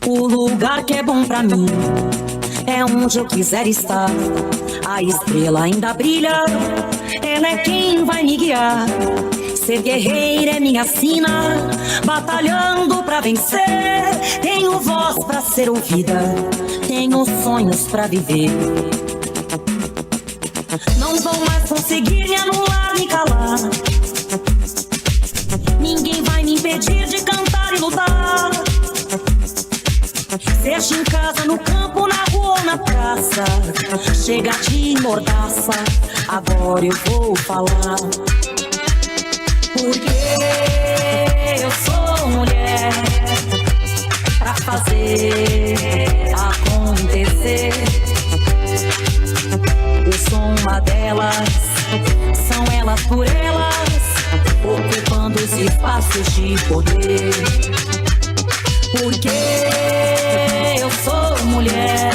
O lugar que é bom pra mim é onde eu quiser estar. A estrela ainda brilha, ela é quem vai me guiar. Ser guerreira é minha sina, batalhando pra vencer. Tenho voz pra ser ouvida, tenho sonhos pra viver. Não vão mais conseguir me anular, me calar. Ninguém vai me impedir de cantar e lutar. Seja em casa, no campo, na rua ou na praça, chega de mordaça, agora eu vou falar. Porque eu sou mulher pra fazer acontecer. Eu sou uma delas, são elas por elas, ocupando os espaços de poder. Porque eu sou mulher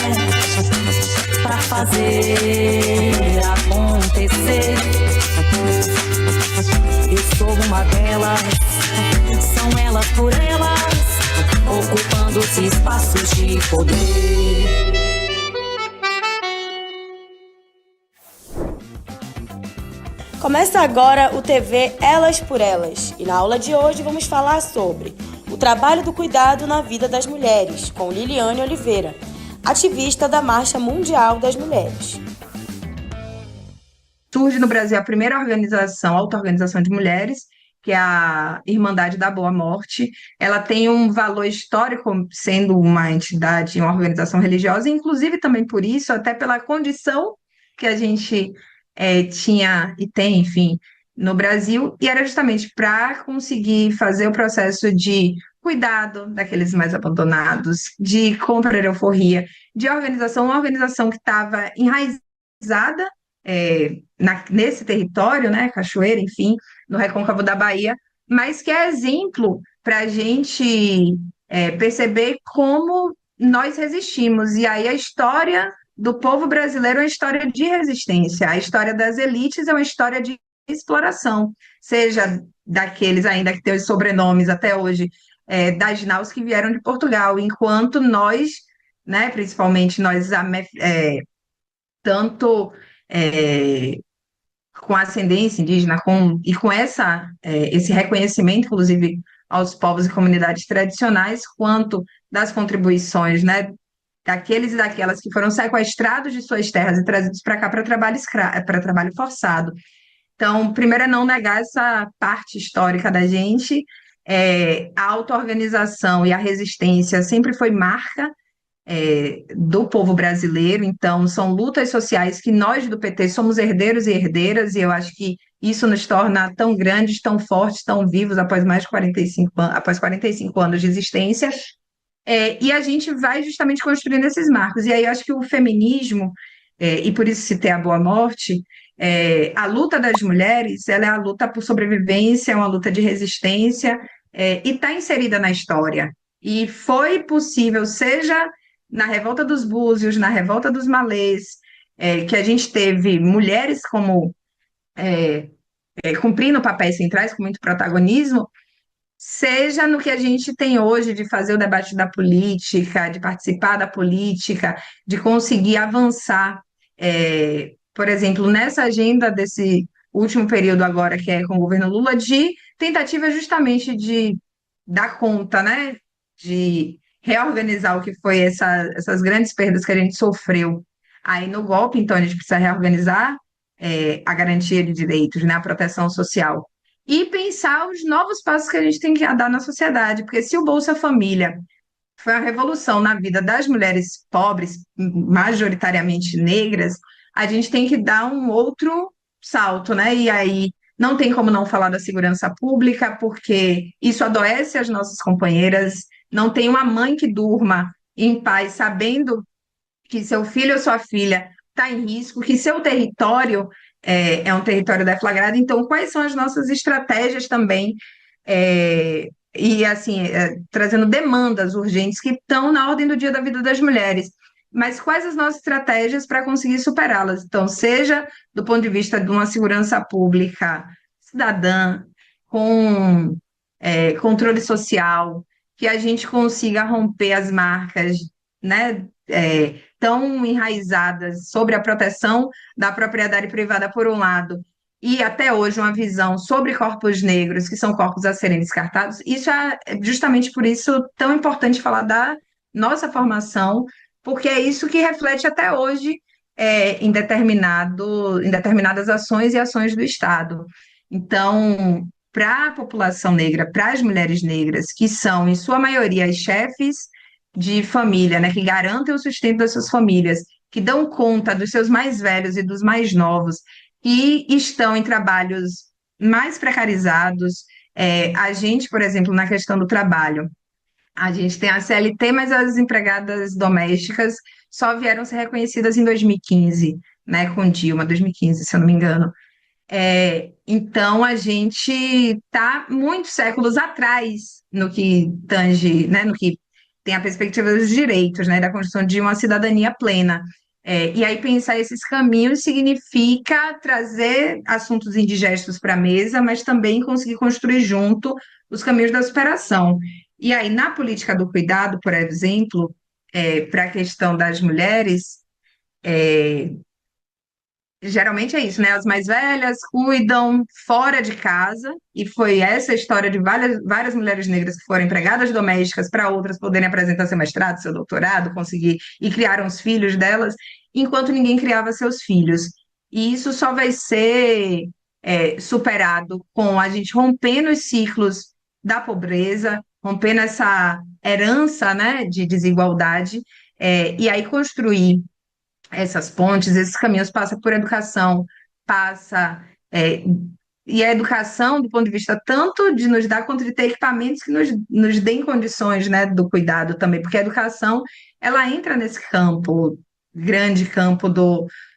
pra fazer acontecer. Eu sou uma delas, são elas por elas, ocupando os espaços de poder. Começa agora o TV Elas por Elas, e na aula de hoje vamos falar sobre o trabalho do cuidado na vida das mulheres, com Liliane Oliveira, ativista da Marcha Mundial das Mulheres. Surge no Brasil a primeira organização, auto-organização de mulheres, que é a Irmandade da Boa Morte. Ela tem um valor histórico, sendo uma entidade, uma organização religiosa, inclusive também por isso, até pela condição que a gente tinha e tem, enfim, no Brasil, e era justamente para conseguir fazer o processo de cuidado daqueles mais abandonados, de contra-euforia, de organização, uma organização que estava enraizada nesse território, né, Cachoeira, enfim, no Recôncavo da Bahia, mas que é exemplo para a gente perceber como nós resistimos. E aí a história do povo brasileiro é uma história de resistência, a história das elites é uma história de exploração, seja daqueles ainda que têm os sobrenomes até hoje, das naus que vieram de Portugal, enquanto nós, né, principalmente nós, tanto com ascendência indígena e com esse reconhecimento, inclusive, aos povos e comunidades tradicionais, quanto das contribuições, né, daqueles e daquelas que foram sequestrados de suas terras e trazidos para cá para trabalho forçado. Então, primeiro é não negar essa parte histórica da gente. A auto-organização e a resistência sempre foi marca do povo brasileiro, então são lutas sociais que nós do PT somos herdeiros e herdeiras, e eu acho que isso nos torna tão grandes, tão fortes, tão vivos após mais de 45 anos de existência, e a gente vai justamente construindo esses marcos. E aí eu acho que o feminismo, e por isso citei a Boa Morte, a luta das mulheres, ela é a luta por sobrevivência, é uma luta de resistência, e está inserida na história. E foi possível, seja na Revolta dos Búzios, na Revolta dos Malês, que a gente teve mulheres como cumprindo papéis centrais com muito protagonismo, seja no que a gente tem hoje de fazer o debate da política, de participar da política, de conseguir avançar, por exemplo, nessa agenda desse último período agora, que é com o governo Lula, de tentativa justamente de dar conta, né, de reorganizar o que foi essas grandes perdas que a gente sofreu aí no golpe. Então a gente precisa reorganizar a garantia de direitos, né, a proteção social, e pensar os novos passos que a gente tem que dar na sociedade, porque se o Bolsa Família foi uma revolução na vida das mulheres pobres, majoritariamente negras, a gente tem que dar um outro salto, né? E aí não tem como não falar da segurança pública, porque isso adoece as nossas companheiras. Não tem uma mãe que durma em paz sabendo que seu filho ou sua filha está em risco, que seu território é um território deflagrado. Então, quais são as nossas estratégias também? E assim, trazendo demandas urgentes que estão na ordem do dia da vida das mulheres. mas quais as nossas estratégias para conseguir superá-las? Então, seja do ponto de vista de uma segurança pública cidadã, com controle social, que a gente consiga romper as marcas, né, tão enraizadas sobre a proteção da propriedade privada, por um lado, e até hoje uma visão sobre corpos negros, que são corpos a serem descartados. Isso é justamente por isso tão importante falar da nossa formação, porque é isso que reflete até hoje em determinadas ações e ações do Estado. Então, para a população negra, para as mulheres negras, que são, em sua maioria, as chefes de família, né, que garantem o sustento das suas famílias, que dão conta dos seus mais velhos e dos mais novos, e estão em trabalhos mais precarizados. A gente, por exemplo, na questão do trabalho, a gente tem a CLT, mas as empregadas domésticas só vieram ser reconhecidas em 2015, né, com Dilma, 2015, se eu não me engano. Então, a gente está muitos séculos atrás no que tange, né, no que tem a perspectiva dos direitos, né, da construção de uma cidadania plena. E aí, pensar esses caminhos significa trazer assuntos indigestos para a mesa, mas também conseguir construir junto os caminhos da superação. E aí, na política do cuidado, por exemplo, para a questão das mulheres, é, geralmente é isso, né? As mais velhas cuidam fora de casa, e foi essa a história de várias mulheres negras que foram empregadas domésticas para outras poderem apresentar seu mestrado, seu doutorado, conseguir e criaram os filhos delas, enquanto ninguém criava seus filhos. E isso só vai ser superado com a gente rompendo os ciclos da pobreza, rompendo essa herança, né, de desigualdade, e aí construir essas pontes, esses caminhos passa por educação, passa. é, e a educação, do ponto de vista tanto de nos dar, quanto de ter equipamentos que nos deem condições, né, do cuidado também, porque a educação, ela entra nesse campo, grande campo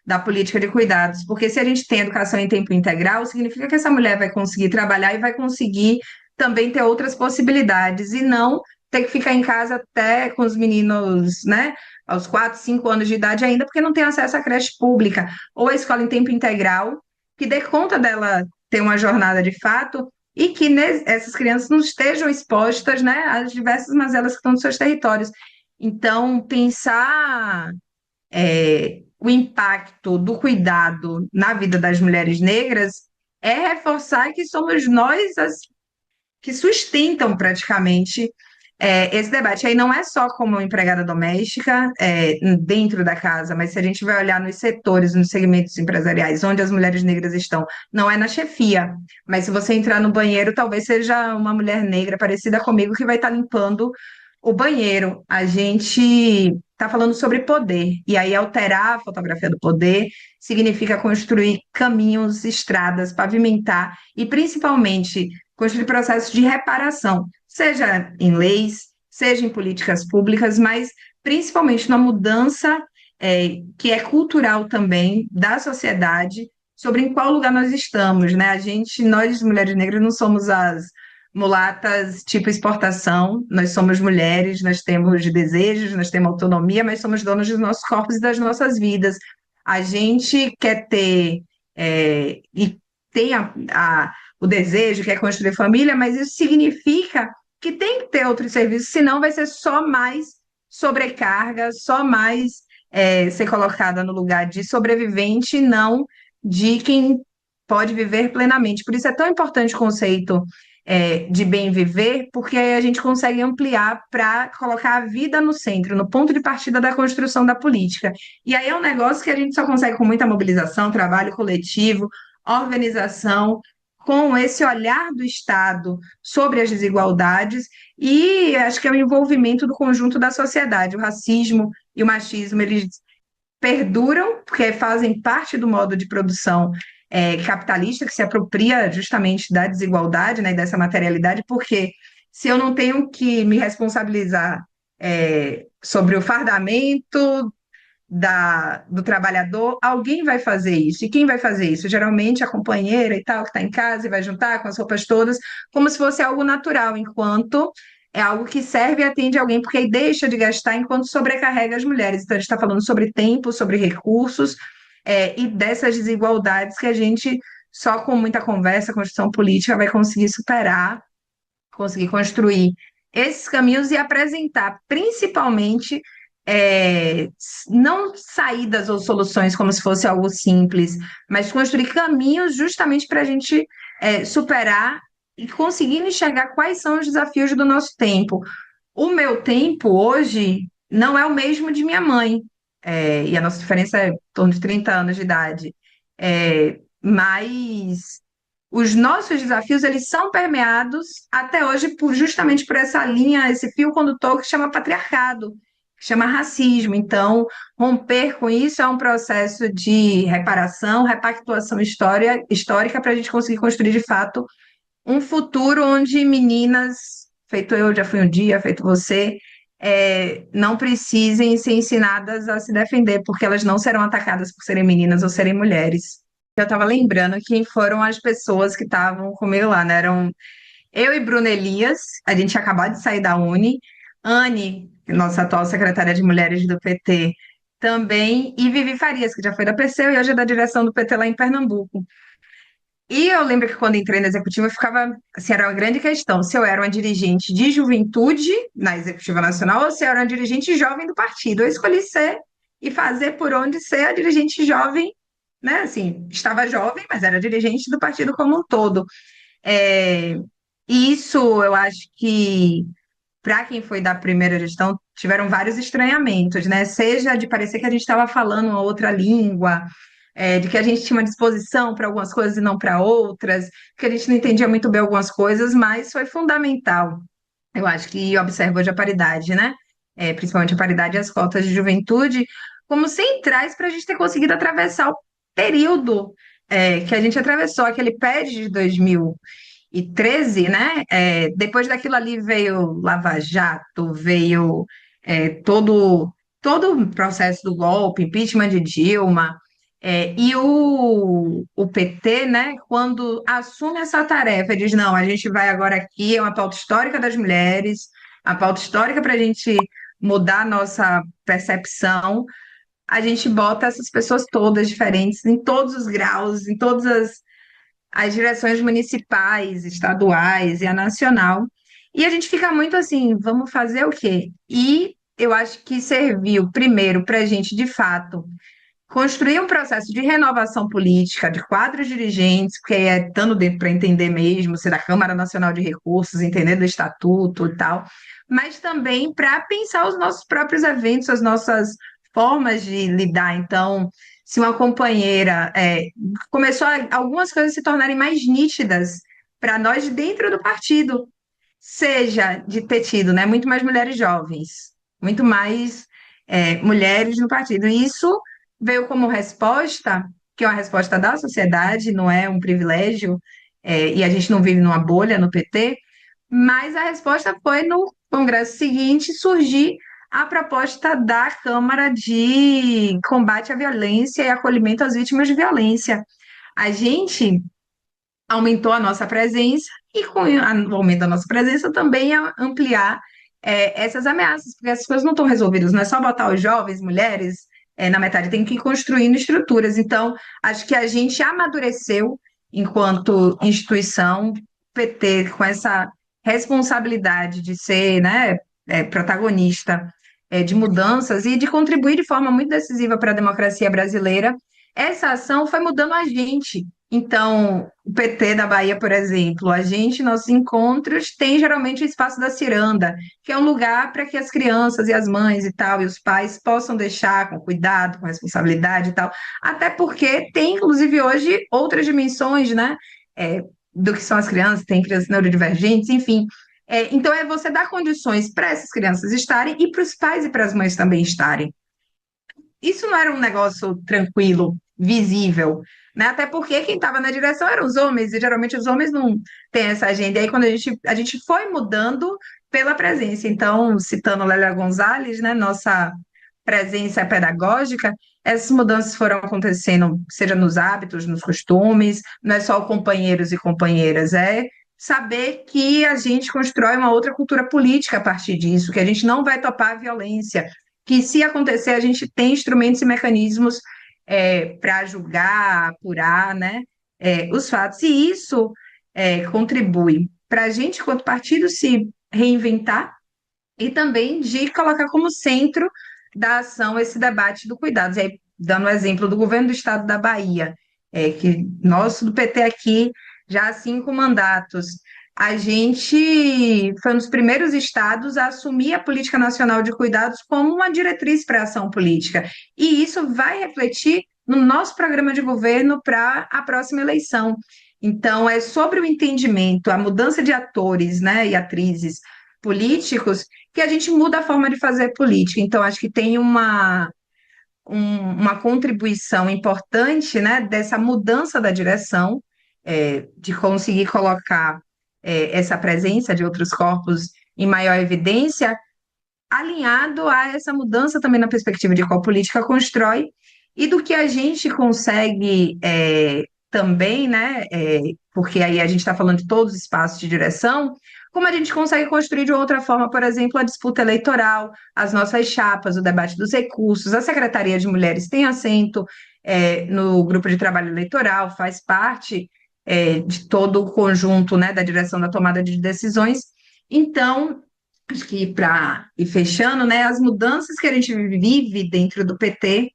da política de cuidados, porque se a gente tem educação em tempo integral, significa que essa mulher vai conseguir trabalhar e vai conseguir também ter outras possibilidades, e não ter que ficar em casa até com os meninos, né, aos 4, 5 anos de idade ainda, porque não tem acesso à creche pública ou à escola em tempo integral, que dê conta dela ter uma jornada de fato e que essas crianças não estejam expostas, né, às diversas mazelas que estão nos seus territórios. Então, pensar o impacto do cuidado na vida das mulheres negras é reforçar que somos nós as que sustentam praticamente esse debate. Aí não é só como empregada doméstica, dentro da casa, mas se a gente vai olhar nos setores, nos segmentos empresariais, onde as mulheres negras estão, não é na chefia, mas se você entrar no banheiro, talvez seja uma mulher negra parecida comigo que vai estar limpando o banheiro. A gente está falando sobre poder, e aí alterar a fotografia do poder significa construir caminhos, estradas, pavimentar e, principalmente, construir processos de reparação, seja em leis, seja em políticas públicas, mas principalmente na mudança que é cultural também da sociedade sobre em qual lugar nós estamos, né? Nós mulheres negras não somos as mulatas tipo exportação, nós somos mulheres, nós temos desejos, nós temos autonomia, mas somos donos dos nossos corpos e das nossas vidas. A gente quer ter e tem o desejo, quer construir família, mas isso significa que tem que ter outros serviços, senão vai ser só mais sobrecarga, só mais ser colocada no lugar de sobrevivente, e não de quem pode viver plenamente. Por isso é tão importante o conceito de bem viver, porque aí a gente consegue ampliar para colocar a vida no centro, no ponto de partida da construção da política. E aí é um negócio que a gente só consegue com muita mobilização, trabalho coletivo, organização, com esse olhar do Estado sobre as desigualdades, e acho que é o envolvimento do conjunto da sociedade. O racismo e o machismo, eles perduram, porque fazem parte do modo de produção capitalista, que se apropria justamente da desigualdade, né, e dessa materialidade, porque se eu não tenho que me responsabilizar sobre o fardamento do trabalhador, alguém vai fazer isso. E quem vai fazer isso? Geralmente a companheira e tal, que está em casa e vai juntar com as roupas todas, como se fosse algo natural, enquanto é algo que serve e atende alguém, porque aí deixa de gastar enquanto sobrecarrega as mulheres. Então, a gente está falando sobre tempo, sobre recursos, e dessas desigualdades que a gente, só com muita conversa, construção política, vai conseguir superar, conseguir construir esses caminhos e apresentar, principalmente, é, não saídas ou soluções como se fosse algo simples, mas construir caminhos justamente para a gente superar e conseguir enxergar quais são os desafios do nosso tempo. O meu tempo hoje não é o mesmo de minha mãe, e a nossa diferença é em torno de 30 anos de idade. Mas os nossos desafios, eles são permeados até hoje justamente por essa linha, esse fio condutor que chama patriarcado, que chama racismo. Então, romper com isso é um processo de reparação, repactuação histórica para a gente conseguir construir, de fato, um futuro onde meninas, feito eu, já fui um dia, feito você, não precisem ser ensinadas a se defender, porque elas não serão atacadas por serem meninas ou serem mulheres. Eu estava lembrando quem foram as pessoas que estavam comigo lá, né? Eram eu e Bruna Elias, a gente tinha acabado de sair da Uni, Anne, nossa atual secretária de Mulheres do PT, também, e Vivi Farias, que já foi da PCU e hoje é da direção do PT lá em Pernambuco. E eu lembro que quando entrei na executiva, eu ficava, assim, era uma grande questão, se eu era uma dirigente de juventude na executiva nacional ou se eu era uma dirigente jovem do partido. Eu escolhi ser e fazer por onde ser a dirigente jovem, né? Assim, estava jovem, mas era dirigente do partido como um todo. É, e isso eu acho que, para quem foi da primeira gestão, tiveram vários estranhamentos, né? Seja de parecer que a gente estava falando uma outra língua, de que a gente tinha uma disposição para algumas coisas e não para outras, que a gente não entendia muito bem algumas coisas, mas foi fundamental. Eu acho que observa hoje a paridade, né? Principalmente a paridade e as cotas de juventude, como centrais para a gente ter conseguido atravessar o período que a gente atravessou, aquele PED de 2013, né? Depois daquilo ali veio Lava Jato, veio todo o processo do golpe, impeachment de Dilma, e o PT, né, quando assume essa tarefa, diz, não, a gente vai agora aqui, é uma pauta histórica das mulheres, a pauta histórica para a gente mudar a nossa percepção, a gente bota essas pessoas todas diferentes, em todos os graus, em todas as direções municipais, estaduais e a nacional. E a gente fica muito assim, vamos fazer o quê? E eu acho que serviu primeiro para a gente, de fato, construir um processo de renovação política, de quadros dirigentes, porque é estando dentro para entender mesmo, ser da Câmara Nacional de Recursos, entender do estatuto e tal, mas também para pensar os nossos próprios eventos, as nossas formas de lidar. Então, se uma companheira começou algumas coisas se tornarem mais nítidas para nós de dentro do partido, seja de ter tido, né, muito mais mulheres jovens, muito mais mulheres no partido. E isso veio como resposta, que é uma resposta da sociedade, não é um privilégio, e a gente não vive numa bolha no PT, mas a resposta foi no congresso seguinte surgir a proposta da Câmara de Combate à Violência e Acolhimento às Vítimas de Violência. A gente aumentou a nossa presença e com o aumento da nossa presença também ampliar essas ameaças, porque essas coisas não estão resolvidas, não é só botar os jovens, mulheres, na metade, tem que ir construindo estruturas. Então, acho que a gente amadureceu enquanto instituição, PT, com essa responsabilidade de ser, né, protagonista de mudanças e de contribuir de forma muito decisiva para a democracia brasileira. Essa ação foi mudando a gente. Então, o PT da Bahia, por exemplo, a gente, nossos encontros, tem geralmente o espaço da ciranda, que é um lugar para que as crianças e as mães e tal, e os pais possam deixar com cuidado, com responsabilidade e tal, até porque tem, inclusive, hoje outras dimensões, né, do que são as crianças, tem crianças neurodivergentes, enfim. Então, é você dar condições para essas crianças estarem e para os pais e para as mães também estarem. Isso não era um negócio tranquilo, visível, né? Até porque quem estava na direção eram os homens, e geralmente os homens não têm essa agenda. E aí, quando a gente foi mudando pela presença. Então, citando Lélia Gonzalez, né, nossa presença pedagógica, essas mudanças foram acontecendo, seja nos hábitos, nos costumes, não é só companheiros e companheiras, saber que a gente constrói uma outra cultura política a partir disso, que a gente não vai topar a violência, que se acontecer a gente tem instrumentos e mecanismos para julgar, apurar, né, os fatos. E isso contribui para a gente, enquanto partido, se reinventar e também de colocar como centro da ação esse debate do cuidado. E aí, dando o exemplo do governo do estado da Bahia, que nós do PT aqui, já há 5 mandatos, a gente foi um dos primeiros estados a assumir a Política Nacional de Cuidados como uma diretriz para a ação política. E isso vai refletir no nosso programa de governo para a próxima eleição. Então, é sobre o entendimento, a mudança de atores, né, e atrizes políticos que a gente muda a forma de fazer política. Então, acho que tem uma contribuição importante, né, dessa mudança da direção, de conseguir colocar essa presença de outros corpos em maior evidência, alinhado a essa mudança também na perspectiva de qual política constrói e do que a gente consegue também, né, porque aí a gente está falando de todos os espaços de direção, como a gente consegue construir de outra forma, por exemplo, a disputa eleitoral, as nossas chapas, o debate dos recursos, a Secretaria de Mulheres tem assento no grupo de trabalho eleitoral, faz parte de todo o conjunto, né, da direção da tomada de decisões. Então, acho que para ir fechando, né, as mudanças que a gente vive dentro do PT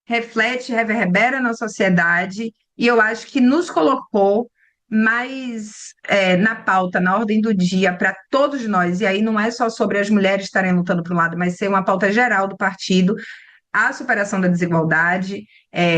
reflete, reverbera na sociedade e eu acho que nos colocou mais na pauta, na ordem do dia para todos nós, e aí não é só sobre as mulheres estarem lutando para um lado, mas ser uma pauta geral do partido, a superação da desigualdade,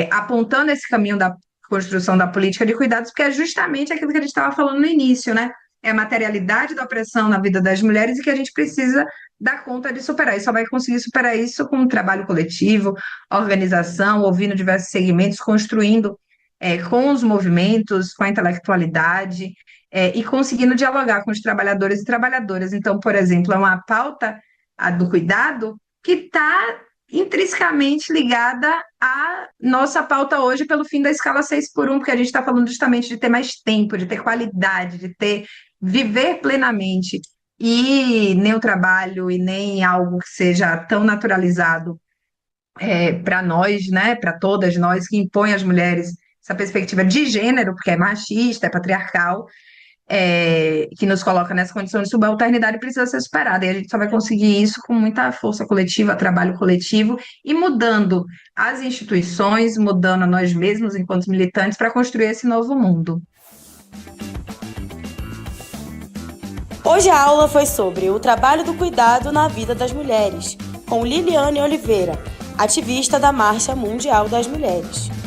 apontando esse caminho da construção da política de cuidados, porque é justamente aquilo que a gente estava falando no início, né? É a materialidade da opressão na vida das mulheres e que a gente precisa dar conta de superar. E só vai conseguir superar isso com um trabalho coletivo, organização, ouvindo diversos segmentos, construindo com os movimentos, com a intelectualidade, e conseguindo dialogar com os trabalhadores e trabalhadoras. Então, por exemplo, é uma pauta, a do cuidado, que está intrinsecamente ligada à nossa pauta hoje pelo fim da escala 6x1, porque a gente está falando justamente de ter mais tempo, de ter qualidade, de ter viver plenamente. E nem o trabalho e nem algo que seja tão naturalizado para nós, né, para todas nós, que impõe às mulheres essa perspectiva de gênero, porque é machista, é patriarcal, que nos coloca nessa condição de subalternidade, precisa ser superada. E a gente só vai conseguir isso com muita força coletiva, trabalho coletivo e mudando as instituições, mudando a nós mesmos enquanto militantes para construir esse novo mundo. Hoje a aula foi sobre o trabalho do cuidado na vida das mulheres, com Liliane Oliveira, ativista da Marcha Mundial das Mulheres.